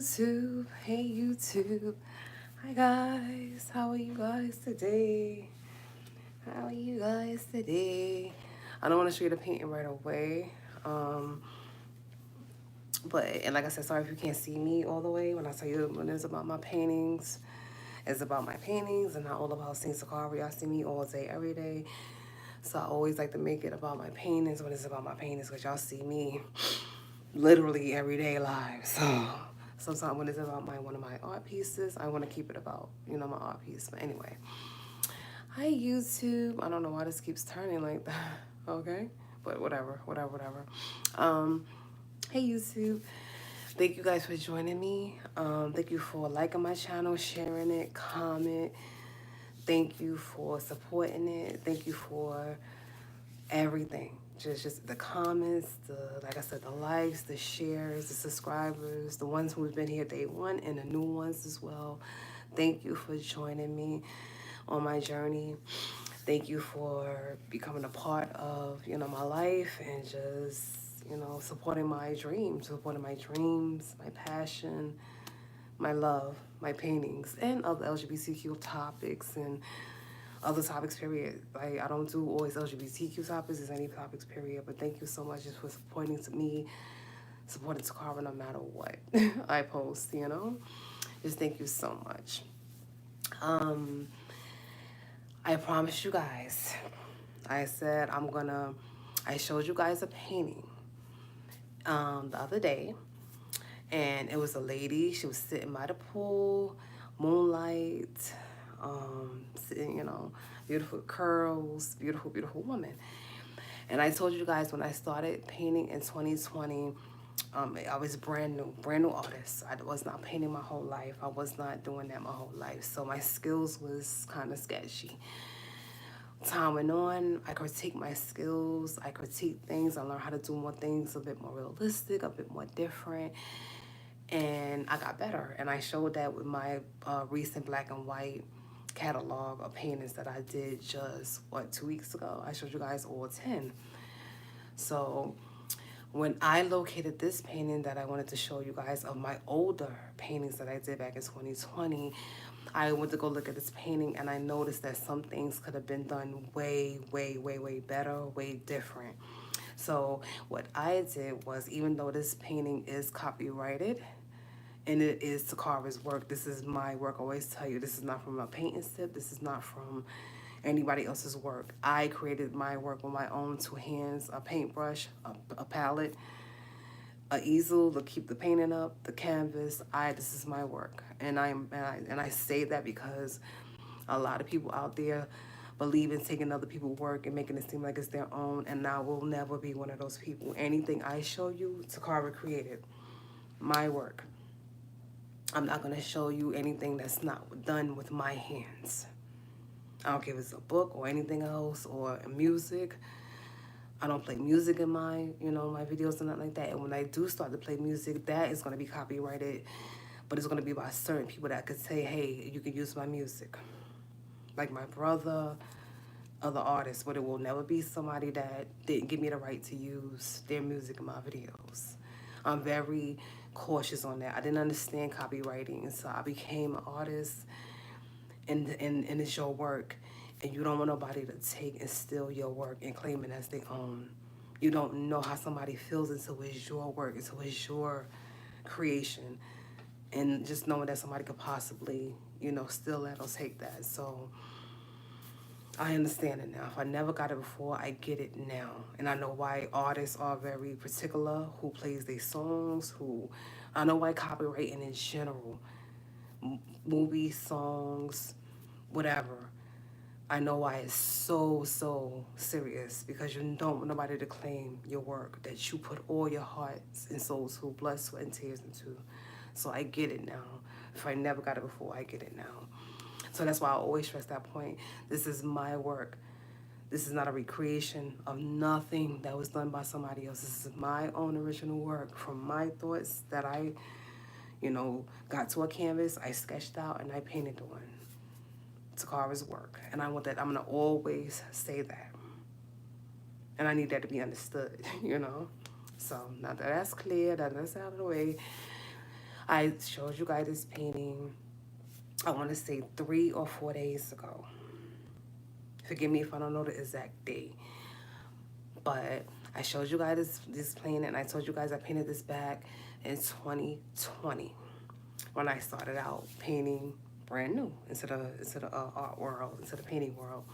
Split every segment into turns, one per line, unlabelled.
YouTube, hey YouTube. Hi guys, how are you guys today? How are you guys today? I don't want to show you the painting right away. Um, and like I said, sorry if you can't see me all the way when I tell you when it's about my paintings. It's about my paintings and not all about seeing Toccara. Y'all see me all day, every day. So I always like to make it about my paintings when it's about my paintings because y'all see me literally every day live. So sometimes when it's about one of my art pieces, I want to keep it about, my art piece. But anyway, hi YouTube. I don't know why this keeps turning like that. Okay, but whatever. Um, hey YouTube. Thank you guys for joining me. Thank you for liking my channel, sharing it, comment. Thank you for supporting it. Thank you for everything. Just the comments, like I said, the likes, the shares, the subscribers, the ones who've been here day one, and the new ones as well. Thank you for joining me on my journey. Thank you for becoming a part of my life and just supporting my dreams, my passion, my love, my paintings, and other LGBTQ topics and other topics, period. Like, I don't do always LGBTQ topics, it's any topics, period. But thank you so much just for supporting Toccara no matter what I post. Just thank you so much. Um, I promised you guys, I said I showed you guys a painting the other day, and it was a lady. She was sitting by the pool, moonlight, sitting, beautiful curls, beautiful woman. And I told you guys when I started painting in 2020, I was brand new artist. I was not painting my whole life. I was not doing that my whole life. So my skills was kind of sketchy. Time went on, I critique my skills, I critique things, I learned how to do more things a bit more realistic, a bit more different, and I got better. And I showed that with my recent black and white catalog of paintings that I did just, 2 weeks ago. I showed you guys all 10. So when I located this painting that I wanted to show you guys of my older paintings that I did back in 2020, I went to go look at this painting and I noticed that some things could have been done way better, way different. So what I did was, even though this painting is copyrighted and it is Tocara's work, this is my work. I always tell you, this is not from a painting tip. This is not from anybody else's work. I created my work with my own two hands, a paintbrush, a palette, a easel to keep the painting up, the canvas. This is my work, and I say that because a lot of people out there believe in taking other people's work and making it seem like it's their own, and I will never be one of those people. Anything I show you, Toccara created, my work. I'm not gonna show you anything that's not done with my hands. I don't care if it's a book or anything else or music. I don't play music in my videos and nothing like that. And when I do start to play music, that is going to be copyrighted, but it's going to be by certain people that could say, hey, you can use my music. Like my brother, other artists, but it will never be somebody that didn't give me the right to use their music in my videos. I'm very cautious on that. I didn't understand copywriting, and so I became an artist, and it's your work, and you don't want nobody to take and steal your work and claim it as their own. You don't know how somebody feels until it's your work, until it's your creation, and just knowing that somebody could possibly, steal that or take that. So I understand it now. If I never got it before, I get it now. And I know why artists are very particular who plays their songs, I know why copywriting in general, movie songs, whatever. I know why it's so serious, because you don't want nobody to claim your work that you put all your hearts and souls, to blood, sweat, and tears into. So I get it now. If I never got it before, I get it now. So that's why I always stress that point. This is my work. This is not a recreation of nothing that was done by somebody else. This is my own original work from my thoughts that I, got to a canvas, I sketched out, and I painted on. Tocara's work. And I'm going to always say that. And I need that to be understood, So now that that's clear, that that's out of the way, I showed you guys this painting, I want to say 3 or 4 days ago. Forgive me if I don't know the exact date. But I showed you guys this painting, and I told you guys I painted this back in 2020 when I started out painting brand new into the art world, into the painting world.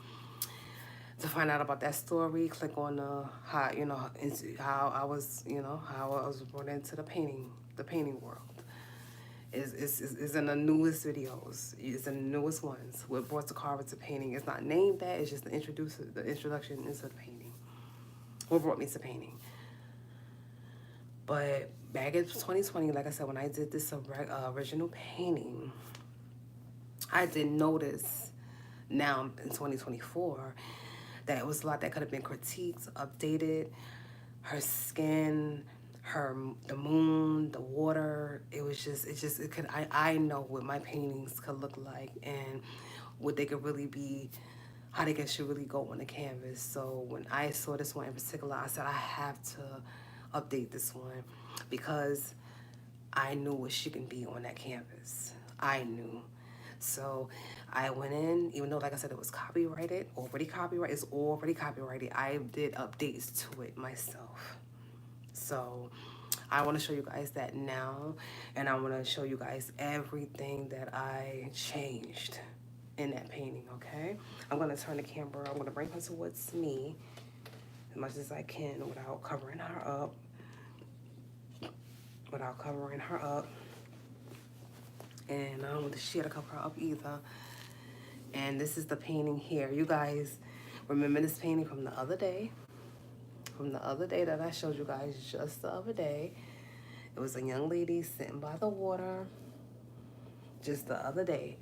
To find out about that story, click on how into how I was brought into the painting world. Is in the newest videos. It's in the newest ones. What brought Toccara to painting. It's not named that. It's just the introduction into the painting. What brought me to painting. But back in 2020, like I said, when I did this original painting, I did notice now in 2024 that it was a lot that could have been critiqued, updated. Her skin, the moon, the water. I know what my paintings could look like and what they could really be, how they should really go on the canvas. So when I saw this one in particular, I said I have to update this one because I knew what she can be on that canvas. I knew. So I went in, even though, like I said, it was copyrighted, it's already copyrighted. I did updates to it myself. So I want to show you guys that now, and I want to show you guys everything that I changed in that painting, okay? I'm going to turn the camera, I'm going to bring her towards me as much as I can without covering her up. And I don't want the shit to cover her up either. And this is the painting here. You guys remember this painting from the other day? From the other day that I showed you guys just the other day. It was a young lady sitting by the water just the other day.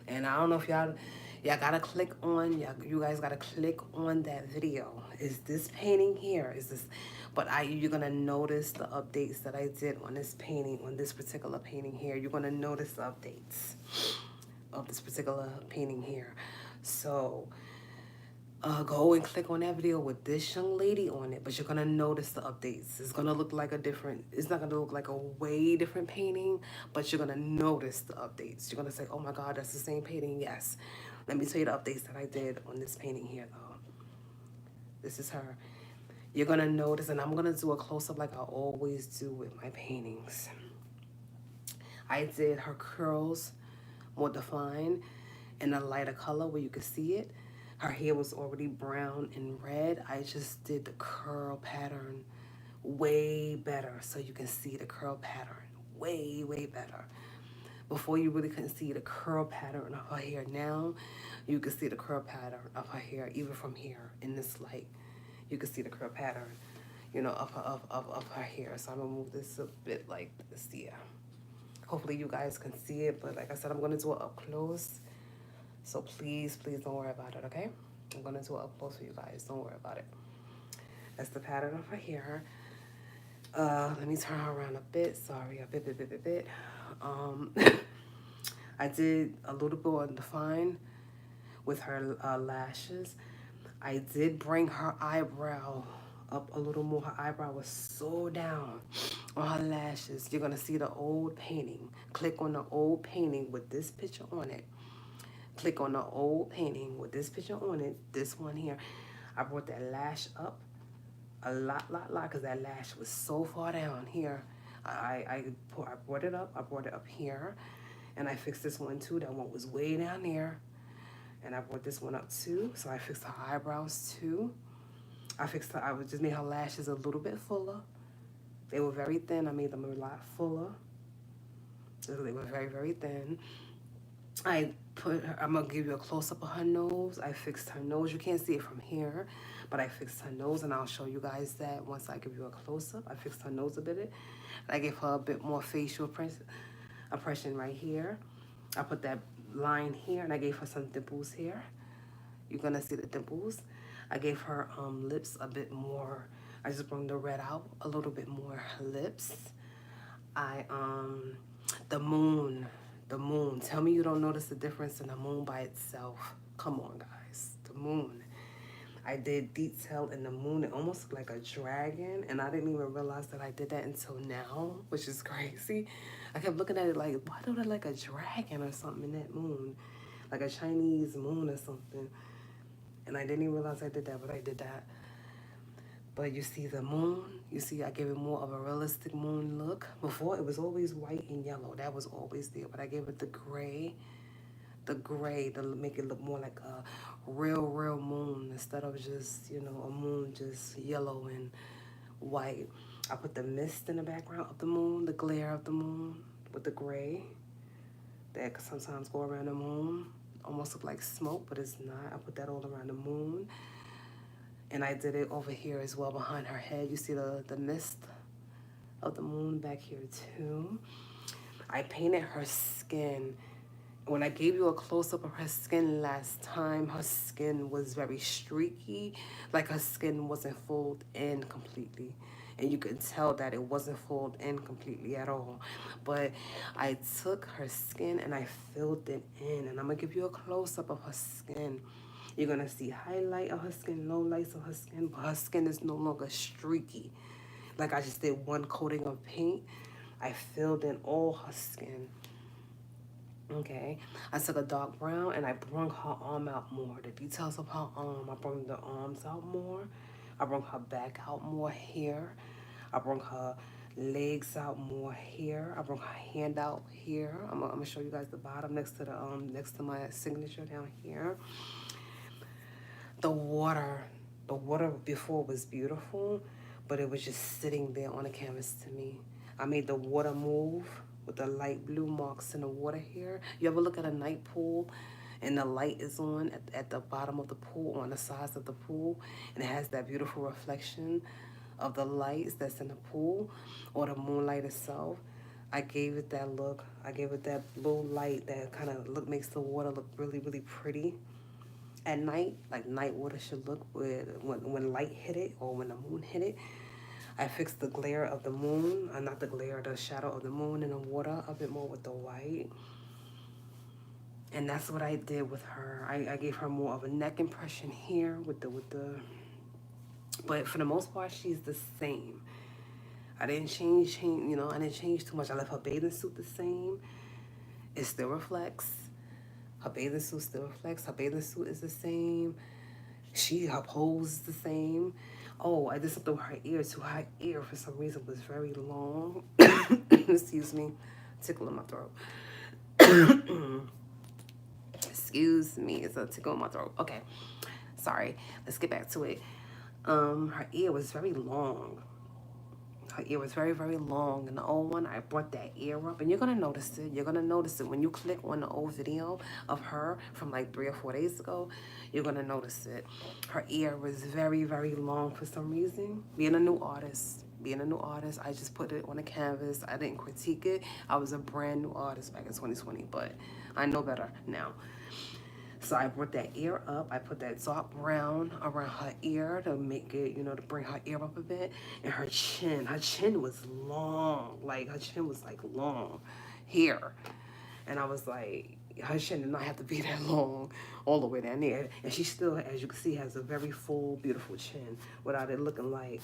And I don't know if y'all gotta click on, you guys gotta click on that video. Is this painting here? Is this, but you're gonna notice the updates that I did on this painting, on this particular painting here. You're gonna notice the updates of this particular painting here. So go and click on that video with this young lady on it, but you're gonna notice the updates. It's gonna look like it's not gonna look like a way different painting, but you're gonna notice the updates. You're gonna say, oh my God, that's the same painting. Yes. Let me tell you the updates that I did on this painting here though. This is her. You're gonna notice, and I'm gonna do a close-up like I always do with my paintings. I did her curls more defined in a lighter color where you can see it. Her hair was already brown and red. I just did the curl pattern way better so you can see the curl pattern way, way better. Before, you really couldn't see the curl pattern of her hair. Now you can see the curl pattern of her hair even from here in this light. You can see the curl pattern, of her hair. So I'm gonna move this a bit like this here. Hopefully you guys can see it, but like I said, I'm gonna do it up close. So please, please don't worry about it, okay? I'm gonna do it up close for you guys. Don't worry about it. That's the pattern of her hair. Let me turn her around a bit. Sorry, a bit. I did a little bit on define with her lashes. I did bring her eyebrow up a little more. Her eyebrow was so down on her lashes. You're gonna see the old painting. Click on the old painting with this picture on it. Click on the old painting with this picture on it. This one here. I brought that lash up a lot, because that lash was so far down here. I brought it up. I brought it up here. And I fixed this one too. That one was way down there. And I brought this one up too. So I fixed her eyebrows too. I just made her lashes a little bit fuller. They were very thin. I made them a lot fuller. They were very, very thin. I'm gonna give you a close-up of her nose. I fixed her nose. You can't see it from here, but I fixed her nose, and I'll show you guys that once I give you a close-up. I fixed her nose a bit. I gave her a bit more facial impression right here. I put that line here, and I gave her some dimples here. You're gonna see the dimples. I gave her lips a bit more. I just brought the red out a little bit more. Her lips. The moon. Tell me you don't notice the difference in the moon by itself. Come on, guys. The moon. I did detail in the moon. It almost looked like a dragon, and I didn't even realize that I did that until now, which is crazy. I kept looking at it like, why do I look like a dragon or something in that moon? Like a Chinese moon or something. And I didn't even realize I did that, but I did that. But you see the moon, you see I gave it more of a realistic moon look. Before it was always white and yellow. That was always there, but I gave it the gray to make it look more like a real moon instead of just, you know, a moon just yellow and white. I put the mist in the background of the moon, the glare of the moon with the gray that could sometimes go around the moon. Almost look like smoke, but it's not. I put that all around the moon. And I did it over here as well behind her head. You see the mist of the moon back here too. I painted her skin. When I gave you a close-up of her skin last time, her skin was very streaky, like her skin wasn't fulled in completely. And you could tell that it wasn't fulled in completely at all. But I took her skin and I filled it in. And I'm going to give you a close-up of her skin. You're going to see highlight of her skin, low lights of her skin, but her skin is no longer streaky. Like I just did one coating of paint. I filled in all her skin. Okay, I took a dark brown and I brung her arm out more. The details of her arm, I brung the arms out more. I brung her back out more here. I brung her legs out more here. I brung her hand out here. I'm gonna show you guys the bottom next to my signature down here. The water before was beautiful, but it was just sitting there on the canvas to me. I made the water move with the light blue marks in the water here. You ever look at a night pool and the light is on at the bottom of the pool, on the sides of the pool, and it has that beautiful reflection of the lights that's in the pool or the moonlight itself? I gave it that look. I gave it that blue light that kind of makes the water look really pretty at night, like night water should look when light hit it or when the moon hit it. I fixed the glare of the moon, not the glare, the shadow of the moon in the water a bit more with the white. And that's what I did with her. I gave her more of a neck impression here with the, but for the most part, she's the same. I didn't change, you know, I didn't change too much. I left her bathing suit the same. It still reflects. Her bathing suit still reflects. Her bathing suit is the same. Her pose is the same. Oh, I did something with her ear too. Her ear, for some reason, was very long. Excuse me. Tickle in my throat. Excuse me. It's a tickle in my throat. Okay. Sorry. Let's get back to it. Her ear was very long. Her ear was very long. In the old one, I brought that ear up. And you're going to notice it. You're going to notice it. When you click on the old video of her from like 3 or 4 days ago, you're going to notice it. Her ear was very long for some reason. Being a new artist, I just put it on a canvas. I didn't critique it. I was a brand new artist back in 2020, but I know better now. So I brought that ear up. I put that dark brown around her ear to make it, you know, to bring her ear up a bit. And her chin was long. Like, her chin was like long here. And I was like, her chin did not have to be that long all the way down there. And she still, as you can see, has a very full, beautiful chin without it looking like,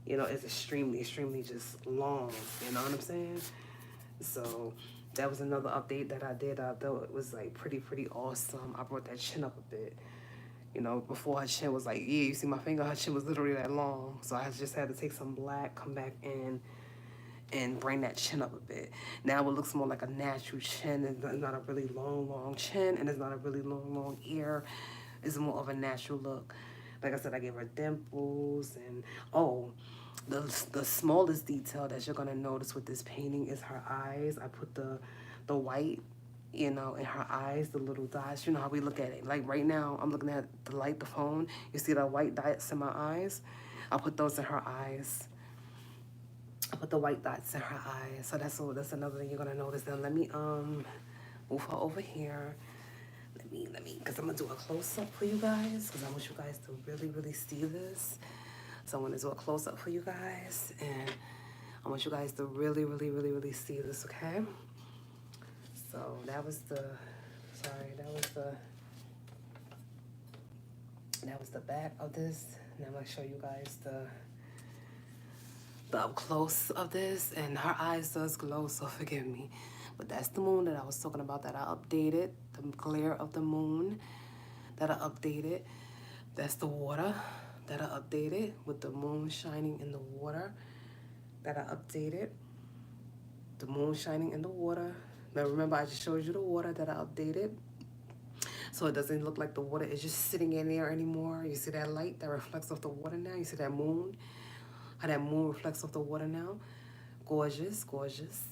you know, it's extremely just long. You know what I'm saying? So that was another update that I did. I thought it was like pretty awesome. I brought that chin up a bit. You know, before her chin was like, yeah, you see my finger, her chin was literally that long. So I just had to take some black, come back in, and bring that chin up a bit. Now it looks more like a natural chin. It's not a really long chin, and it's not a really long ear. It's more of a natural look. Like I said, I gave her dimples, and oh, the smallest detail that you're gonna notice with this painting is her eyes. I put the white, you know, in her eyes, the little dots. You know how we look at it. Like right now, I'm looking at the phone. You see the white dots in my eyes? I put those in her eyes. I put the white dots in her eyes. So that's another thing you're gonna notice. Then let me move her over here. Let me, because I'm gonna do a close-up for you guys, because I want you guys to really see this. So I want to do a close-up for you guys, and I want you guys to really see this, okay? So that was the That was the back of this. Now I'm gonna show you guys the up close of this, and her eyes does glow, so forgive me. But that's the moon that I was talking about that I updated, the glare of the moon that I updated. That's the water that I updated with the moon shining in the water that I updated. The moon shining in the water. Now remember, I just showed you the water that I updated. So it doesn't look like the water is just sitting in there anymore. You see that light that reflects off the water now? You see that moon? How that moon reflects off the water now? Gorgeous, gorgeous.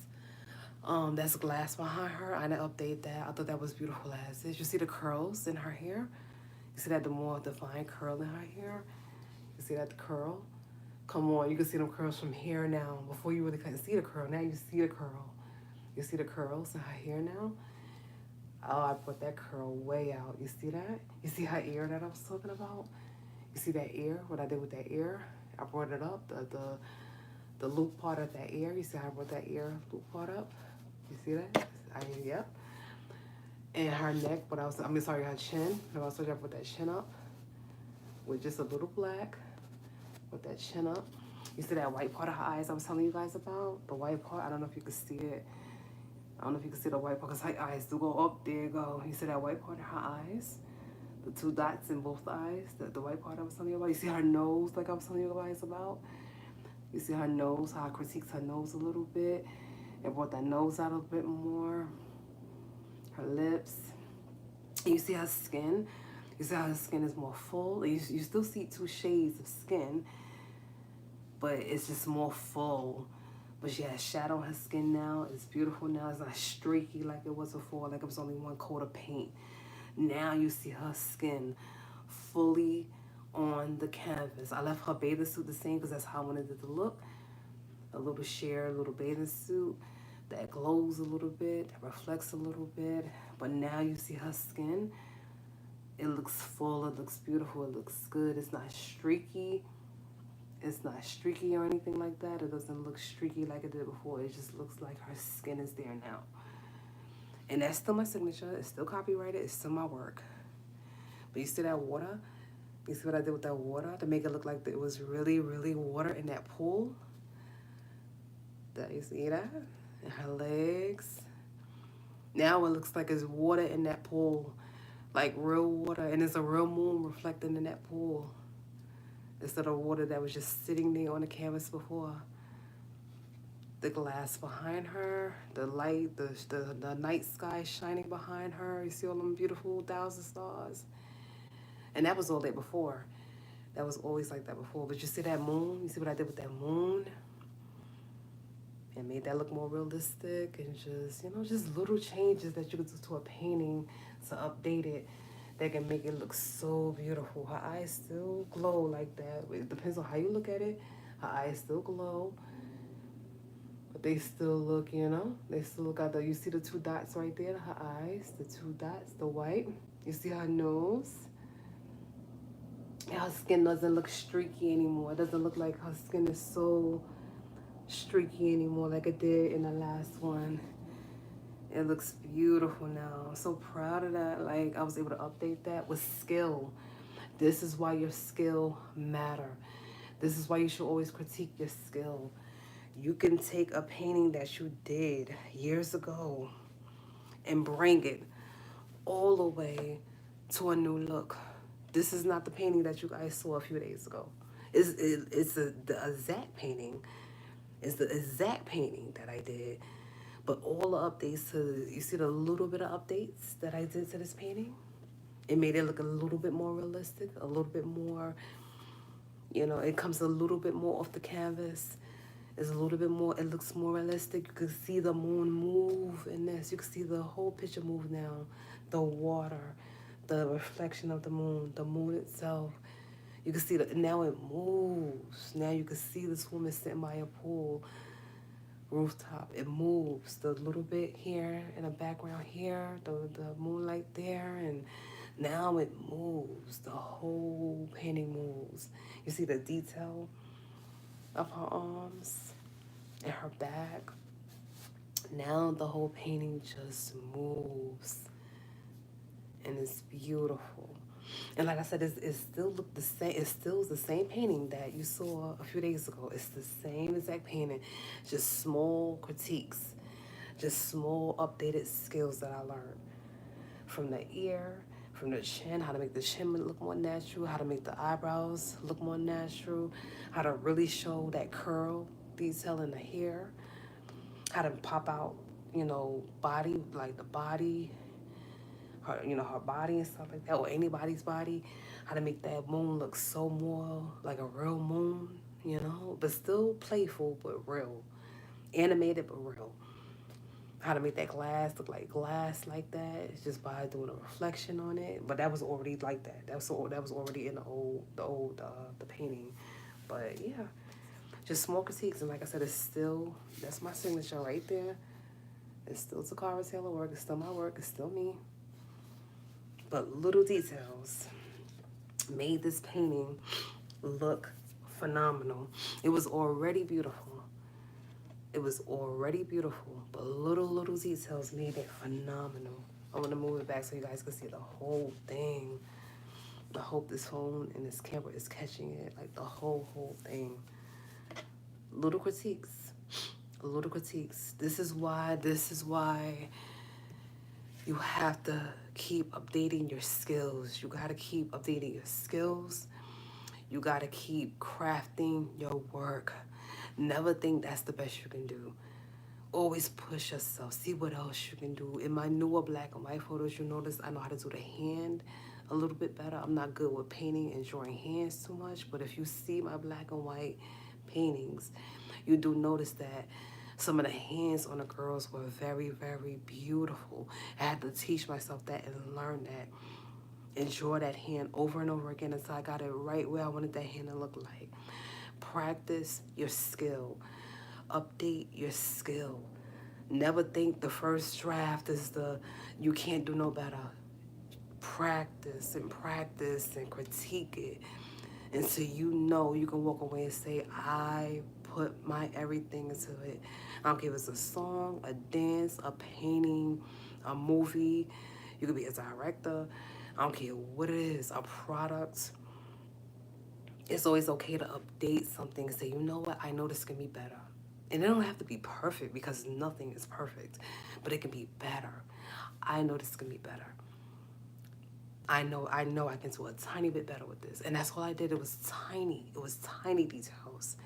That's glass behind her. I didn't update that. I thought that was beautiful as is. You see the curls in her hair? You see that the more defined curl in her hair? You see that curl? Come on, you can see them curls from here now. Before you really couldn't see the curl, now you see the curl. You see the curls in her hair now? Oh, I put that curl way out. You see that? You see her ear that I was talking about? You see that ear? What I did with that ear? I brought it up. The loop part of that ear. You see how I brought that ear loop part up? You see that? Yep. And her neck, her chin. I was talking about that chin up with just a little black. With that chin up. You see that white part of her eyes I was telling you guys about? The white part. I don't know if you can see it. I don't know if you can see the white part because her eyes do go up. There you go. You see that white part in her eyes? The 2 dots in both eyes. The white part I was telling you about. You see her nose like I was telling you guys about? You see her nose, how I critiqued her nose a little bit. And brought that nose out a bit more. Her lips. And you see her skin. You see how her skin is more full. You still see 2 shades of skin. But it's just more full. But she has shadow on her skin now. It's beautiful now. It's not streaky like it was before, like it was only 1 coat of paint. Now you see her skin fully on the canvas. I left her bathing suit the same because that's how I wanted it to look. A little sheer, a little bathing suit that glows a little bit, reflects a little bit. But now you see her skin. It looks full, it looks beautiful, it looks good. It's not streaky. It's not streaky or anything like that. It doesn't look streaky like it did before. It just looks like her skin is there now. And that's still my signature. It's still copyrighted. It's still my work. But you see that water? You see what I did with that water to make it look like it was really, really water in that pool? You see that? And her legs. Now it looks like it's water in that pool. Like real water. And it's a real moon reflecting in that pool. Instead of water that was just sitting there on the canvas before. The glass behind her, the light, the night sky shining behind her. You see all them beautiful 1,000 stars? And that was all there before. That was always like that before. But you see that moon? You see what I did with that moon? And made that look more realistic and just, just little changes that you could do to a painting to update it that can make it look so beautiful. Her eyes still glow like that. It depends on how you look at it. Her eyes still glow. But they still look, they still look out there. You see the 2 dots right there, her eyes, the 2 dots, the white. You see her nose. And her skin doesn't look streaky anymore. It doesn't look like her skin is so streaky anymore like it did in the last one. It looks beautiful now. I'm so proud of that. Like, I was able to update that with skill. This is why your skill matter. This is why you should always critique your skill. You can take a painting that you did years ago and bring it all the way to a new look. This is not the painting that you guys saw a few days ago. It's the exact painting. It's the exact painting that I did. But all the updates you see the little bit of updates that I did to this painting? It made it look a little bit more realistic, a little bit more, it comes a little bit more off the canvas. It's a little bit more, it looks more realistic. You can see the moon move in this. You can see the whole picture move now. The water, the reflection of the moon itself. You can see that now it moves. Now you can see this woman sitting by a pool rooftop. It moves the little bit here in the background here, the moonlight there, and now it moves. The whole painting moves. You see the detail of her arms and her back. Now the whole painting just moves, and it's beautiful. And like I said, it's still look the same. It's still the same painting that you saw a few days ago. It's the same exact painting, just small critiques, just small updated skills that I learned from the ear, from the chin, how to make the chin look more natural, how to make the eyebrows look more natural, how to really show that curl detail in the hair, how to pop out, body, like the body, her body and stuff like that, or anybody's body, how to make that moon look so more like a real moon, but still playful but real, animated but real. How to make that glass look like glass like that. It's just by doing a reflection on it. But that was already like that. That was already in the painting. But yeah, just small critiques. And like I said, it's still, that's my signature right there. It's still Toccara Taylor work. It's still my work. It's still me. But little details made this painting look phenomenal. It was already beautiful. It was already beautiful, but little details made it phenomenal. I want to move it back so you guys can see the whole thing. I hope this phone and this camera is catching it, like the whole thing. Little critiques, little critiques. This is why you have to keep updating your skills. You got to keep updating your skills. You got to keep crafting your work. Never think that's the best you can do. Always push yourself. See what else you can do. In my newer black and white photos, you notice I know how to do the hand a little bit better. I'm not good with painting and drawing hands too much, but if you see my black and white paintings, you do notice that some of the hands on the girls were very beautiful. I had to teach myself that and learn that and draw that hand over and over again until I got it right where I wanted that hand to look like. Practice your skill. Update your skill. Never think the first draft is you can't do no better. Practice and critique it until you can walk away and say, I put my everything into it. I don't care if it's a song, a dance, a painting, a movie. You could be a director. I don't care what it is, a product. It's always okay to update something and say, you know what, I know this can be better. And it don't have to be perfect because nothing is perfect, but it can be better. I know this can be better. I know I can do a tiny bit better with this. And that's all I did. It was tiny details.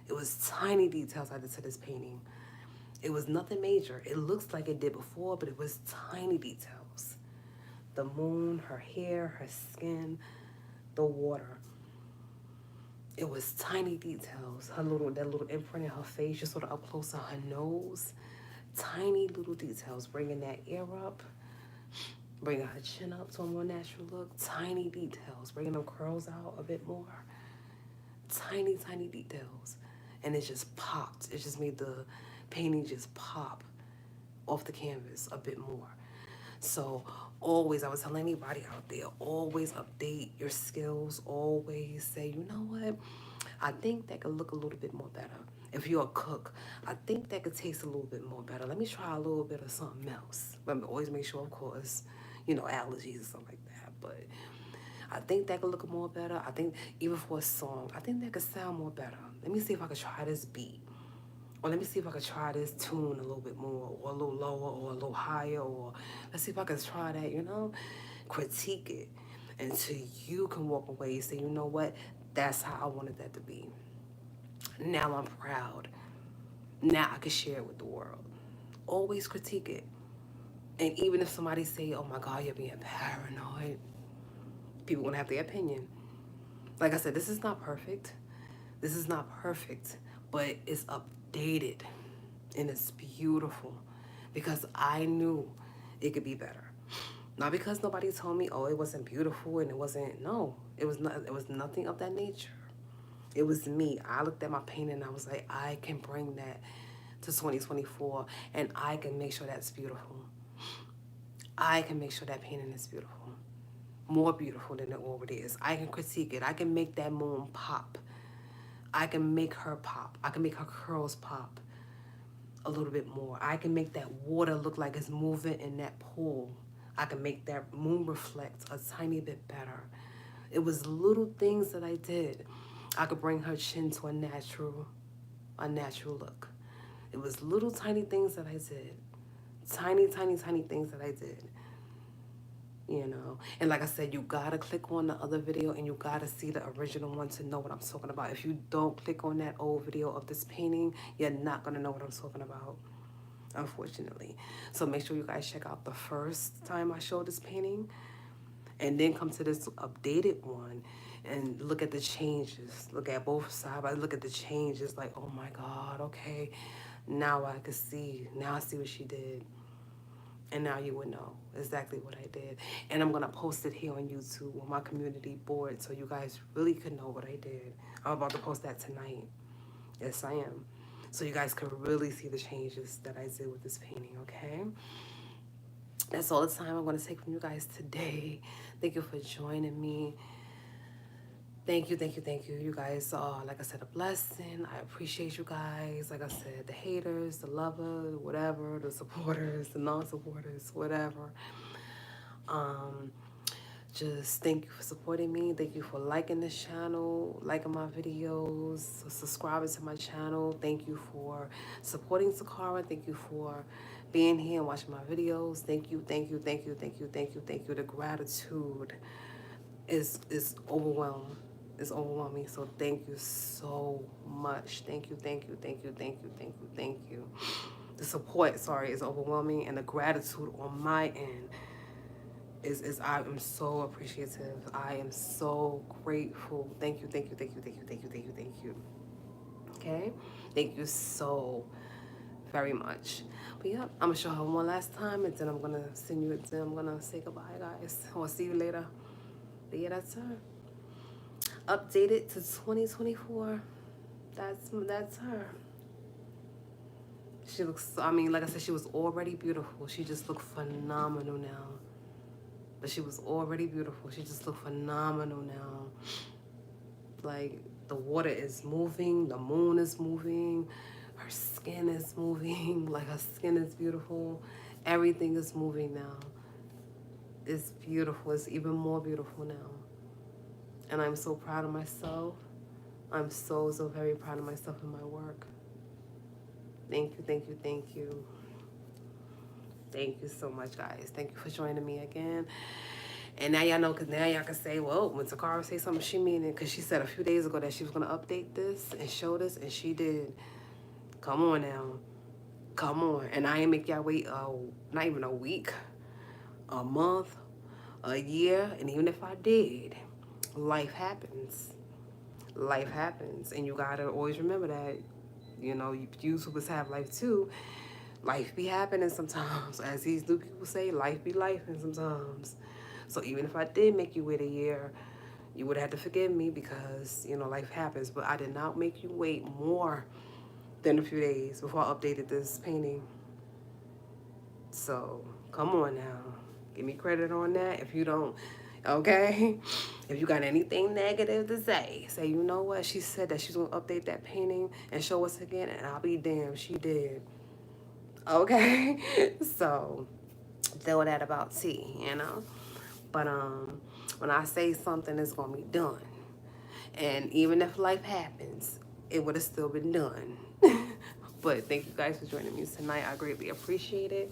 It was tiny details I did to this painting. It was nothing major. It looks like it did before, but it was tiny details. The moon, her hair, her skin, the water. It was tiny details. That little imprint in her face, just sort of up close on her nose. Tiny little details, bringing that ear up, bringing her chin up to a more natural look. Tiny details, bringing them curls out a bit more. Tiny details. And it just popped. It just made the painting just pop off the canvas a bit more. So always, I was telling anybody out there, always update your skills. Always say, you know what? I think that could look a little bit more better. If you're a cook, I think that could taste a little bit more better. Let me try a little bit of something else. But always make sure, of course, allergies and stuff like that. But I think that could look more better. I think even for a song, I think that could sound more better. Let me see if I could try this beat. Or let me see if I could try this tune a little bit more, or a little lower, or a little higher, or let's see if I can try that, critique it until you can walk away and say, you know what, that's how I wanted that to be. Now I'm proud. Now I can share it with the world. Always critique it. And even if somebody say, oh my God, you're being paranoid, people gonna have their opinion. Like I said, this is not perfect. This is not perfect, but it's updated and it's beautiful because I knew it could be better. Not because nobody told me, oh, it wasn't beautiful and it wasn't, no, it was nothing of that nature. It was me. I looked at my painting and I was like, I can bring that to 2024 and I can make sure that's beautiful. I can make sure that painting is beautiful. More beautiful than it already is. I can critique it. I can make that moon pop. I can make her pop. I can make her curls pop a little bit more. I can make that water look like it's moving in that pool I can make that moon reflect a tiny bit better. It was little things that I did. I could bring her chin to a natural look. It was little tiny things that I did. Tiny, tiny, tiny things that I did. You know, and like I said, you gotta click on the other video and you gotta see the original one to know what I'm talking about. If you don't click on that old video of this painting, you're not gonna know what I'm talking about, unfortunately. So make sure you guys check out the first time I showed this painting and then come to this updated one and look at the changes. Look at both sides. I look at the changes like, oh my God, okay, now I can see. Now I see what she did. And now you would know exactly what I did. And I'm going to post it here on YouTube on my community board so you guys really could know what I did. I'm about to post that tonight. Yes, I am. So you guys can really see the changes that I did with this painting, okay? That's all the time I'm going to take from you guys today. Thank you for joining me. Thank you, thank you, thank you. You guys are, like I said, a blessing. I appreciate you guys. Like I said, the haters, the lovers, whatever, the supporters, the non-supporters, whatever. Just thank you for supporting me. Thank you for liking this channel, liking my videos, subscribing to my channel. Thank you for supporting Toccara. Thank you for being here and watching my videos. Thank you, thank you, thank you, thank you, thank you, thank you. The gratitude is overwhelming. It's overwhelming. So thank you so much. Thank you, thank you, thank you, thank you, thank you, thank you. The support, sorry, is overwhelming, and the gratitude on my end is I am so appreciative. I am so grateful. Thank you, thank you, thank you, thank you, thank you, thank you, thank you. Okay? Thank you so very much. But yeah, I'm gonna show her one last time and then I'm gonna send you it. Then I'm gonna say goodbye, guys. I'll see you later. But yeah, that's her. Updated to 2024. That's her. She looks, I mean, like I said, she was already beautiful. She just looked phenomenal now. But she was already beautiful. She just looked phenomenal now. Like, the water is moving, the moon is moving, her skin is moving, like her skin is beautiful. Everything is moving now. It's beautiful. It's even more beautiful now. And I'm so proud of myself. I'm so, so very proud of myself and my work. Thank you, thank you, thank you. Thank you so much, guys. Thank you for joining me again. And now y'all know, because now y'all can say, well, when Toccara say something, she mean it. Because she said a few days ago that she was going to update this and show this, and she did. Come on now. Come on. And I ain't make y'all wait not even a week, a month, a year. And even if I did, life happens. Life happens. And you got to always remember that, you know, YouTubers have life too. Life be happening sometimes. As these new people say, life be lifing sometimes. So even if I did make you wait a year, you would have to forgive me because, you know, life happens. But I did not make you wait more than a few days before I updated this painting. So come on now. Give me credit on that. If you don't, okay? If you got anything negative to say, you know what? She said that she's going to update that painting and show us again, and I'll be damned. She did. Okay? So throw that about tea, you know? But when I say something, it's going to be done. And even if life happens, it would have still been done. But thank you guys for joining me tonight. I greatly appreciate it.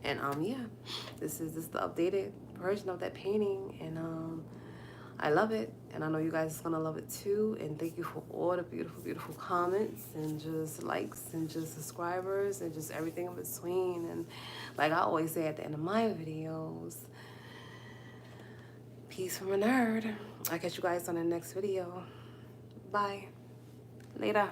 And yeah, this is the updated version of that painting. And I love it. And I know you guys are going to love it too. And thank you for all the beautiful, beautiful comments and just likes and just subscribers and just everything in between. And like I always say at the end of my videos, peace from a nerd. I'll catch you guys on the next video. Bye. Later.